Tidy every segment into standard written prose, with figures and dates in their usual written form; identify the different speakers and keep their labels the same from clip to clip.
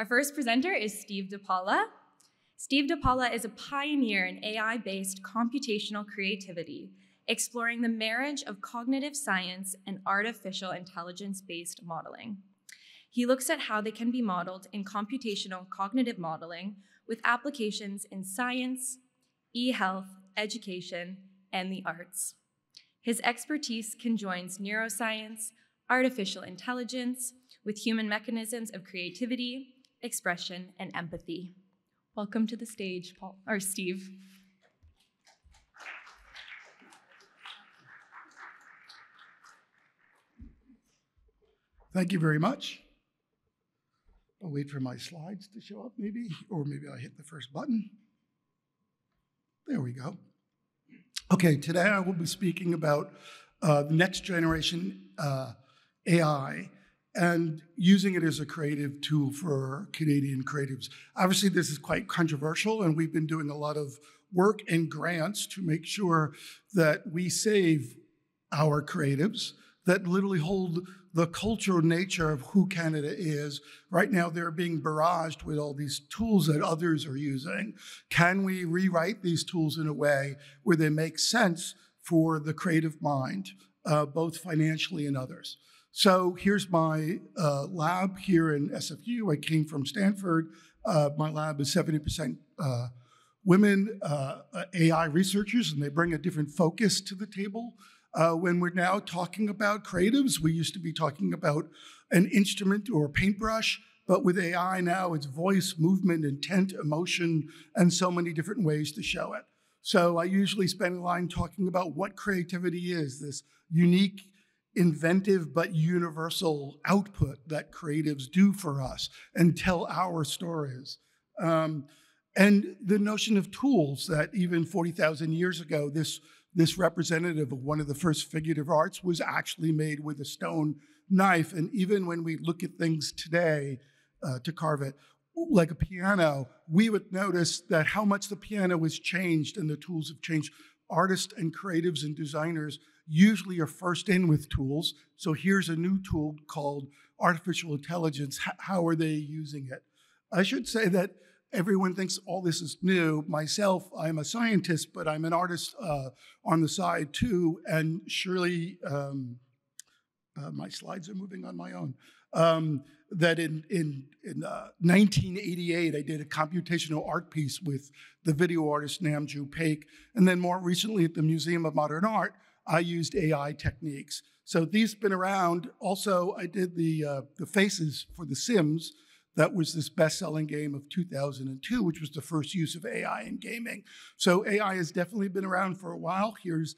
Speaker 1: Our first presenter is Steve Dipaola. Steve Dipaola is a pioneer in AI-based computational creativity, exploring the marriage of cognitive science and artificial intelligence-based modeling. He looks at how they can be modeled in computational cognitive modeling with applications in science, e-health, education, and the arts. His expertise conjoins neuroscience, artificial intelligence, with human mechanisms of creativity, expression, and empathy. Welcome to the stage, Steve.
Speaker 2: Thank you very much. I'll wait for my slides to show up maybe, or maybe I hit the first button. There we go. Okay, today I will be speaking about the next generation AI and using it as a creative tool for Canadian creatives. Obviously, this is quite controversial, and we've been doing a lot of work and grants to make sure that we save our creatives that literally hold the cultural nature of who Canada is. Right now, they're being barraged with all these tools that others are using. Can we rewrite these tools in a way where they make sense for the creative mind, both financially and others? So here's my lab here in SFU. I came from Stanford. My lab is 70% women AI researchers, and they bring a different focus to the table. When we're now talking about creatives, we used to be talking about an instrument or a paintbrush, but with AI now it's voice, movement, intent, emotion, and so many different ways to show it. So I usually spend a line talking about what creativity is, this unique, inventive, but universal output that creatives do for us and tell our stories. And the notion of tools that even 40,000 years ago, this representative of one of the first figurative arts was actually made with a stone knife. And even when we look at things today to carve it, like a piano, we would notice that how much the piano has changed and the tools have changed. Artists and creatives and designers usually are first in with tools. So here's a new tool called artificial intelligence. How are they using it? I should say that everyone thinks all this is new. Myself, I'm a scientist, but I'm an artist on the side too. And surely, my slides are moving on my own. That in 1988, I did a computational art piece with the video artist Namju Paik. And then more recently at the Museum of Modern Art, I used AI techniques. So these have been around. Also, I did the faces for The Sims. That was this best-selling game of 2002, which was the first use of AI in gaming. So AI has definitely been around for a while. Here's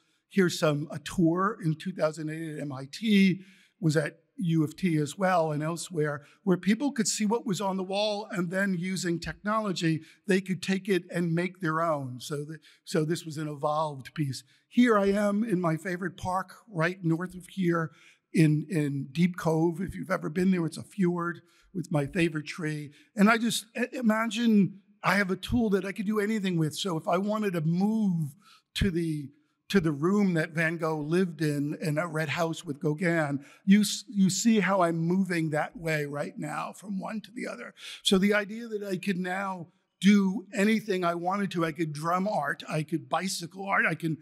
Speaker 2: a tour in 2008 at MIT, was at U of T as well and elsewhere, where people could see what was on the wall, and then using technology, they could take it and make their own. So this was an evolved piece. Here I am in my favorite park right north of here in Deep Cove. If you've ever been there, it's a fjord with my favorite tree. And I just imagine I have a tool that I could do anything with. So if I wanted to move to the room that Van Gogh lived in a red house with Gauguin, you see how I'm moving that way right now from one to the other. So the idea that I could now do anything I wanted to, I could drum art, I could bicycle art, I could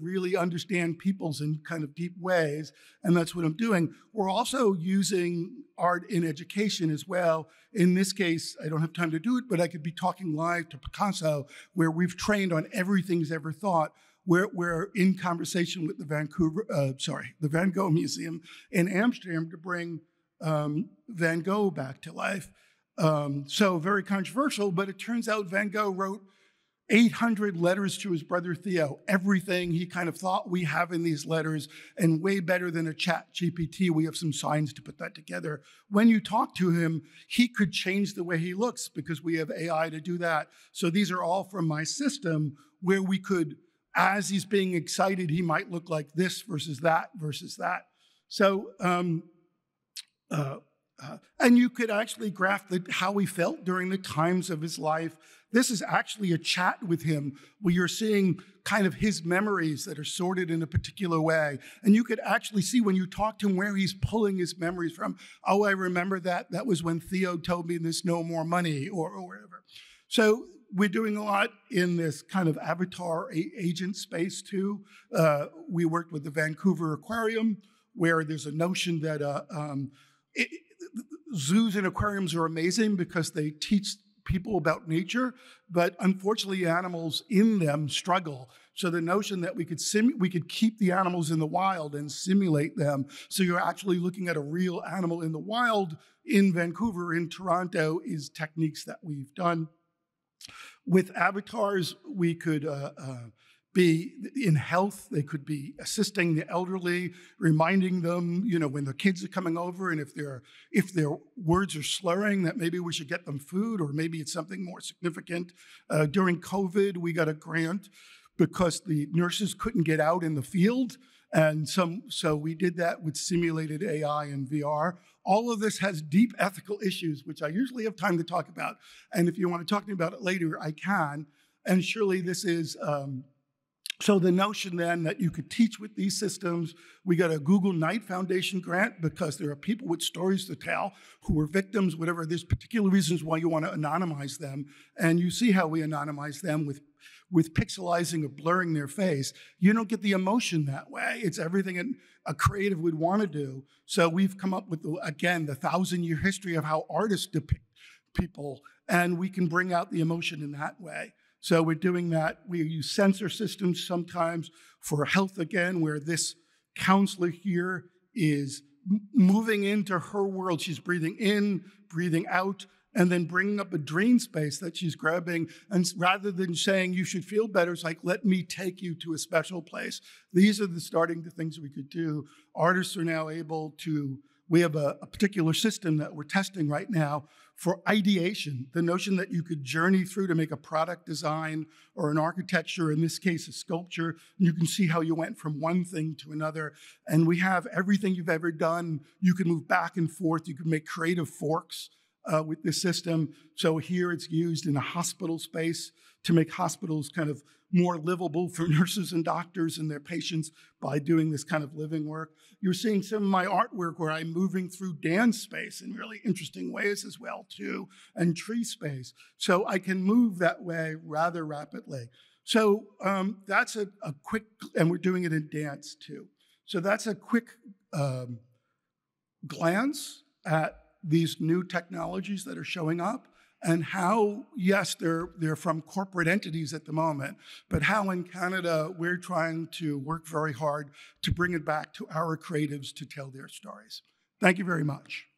Speaker 2: really understand people's in kind of deep ways, and that's what I'm doing. We're also using art in education as well. In this case, I don't have time to do it, but I could be talking live to Picasso, where we've trained on everything he's ever thought. We're in conversation with the Van Gogh Museum in Amsterdam to bring Van Gogh back to life. So very controversial, but it turns out Van Gogh wrote 800 letters to his brother Theo. Everything he kind of thought we have in these letters, and way better than a chat GPT. We have some signs to put that together. When you talk to him, he could change the way he looks because we have AI to do that. So these are all from my system where we could, as he's being excited, he might look like this versus that versus that. So, and you could actually graph how he felt during the times of his life This is actually a chat with him where you're seeing kind of his memories that are sorted in a particular way. And you could actually see when you talk to him where he's pulling his memories from. Oh, I remember that. That was when Theo told me there's no more money or whatever. So we're doing a lot in this kind of avatar agent space too. We worked with the Vancouver Aquarium, where there's a notion that zoos and aquariums are amazing because they teach people about nature, but unfortunately animals in them struggle. So the notion that we could keep the animals in the wild and simulate them, so you're actually looking at a real animal in the wild in Vancouver, in Toronto, is techniques that we've done. With avatars, we could be in health. They could be assisting the elderly, reminding them, when the kids are coming over, and if their words are slurring, that maybe we should get them food, or maybe it's something more significant. During COVID, we got a grant because the nurses couldn't get out in the field, and so we did that with simulated AI and VR. All of this has deep ethical issues, which I usually have time to talk about. And if you want to talk to me about it later, I can. And surely this is, so the notion then that you could teach with these systems, we got a Google Knight Foundation grant because there are people with stories to tell who are victims, whatever. There's particular reasons why you want to anonymize them. And you see how we anonymize them with pixelizing or blurring their face. You don't get the emotion that way. It's everything a creative would want to do. So we've come up with, again, the 1,000-year history of how artists depict people, and we can bring out the emotion in that way. So we're doing that. We use sensor systems sometimes for health again, where this counselor here is moving into her world. She's breathing in, breathing out, and then bringing up a dream space that she's grabbing. And rather than saying you should feel better, it's like, let me take you to a special place. These are the things we could do. Artists are now able to, we have a particular system that we're testing right now for ideation, the notion that you could journey through to make a product design or an architecture, in this case, a sculpture, and you can see how you went from one thing to another. And we have everything you've ever done. You can move back and forth. You can make creative forks with this system. So here it's used in a hospital space to make hospitals kind of more livable for nurses and doctors and their patients by doing this kind of living work. You're seeing some of my artwork where I'm moving through dance space in really interesting ways as well too, and tree space. So I can move that way rather rapidly. So that's a quick, and we're doing it in dance too. So that's a quick glance at these new technologies that are showing up, and how, yes, they're from corporate entities at the moment, but how in Canada we're trying to work very hard to bring it back to our creatives to tell their stories. Thank you very much.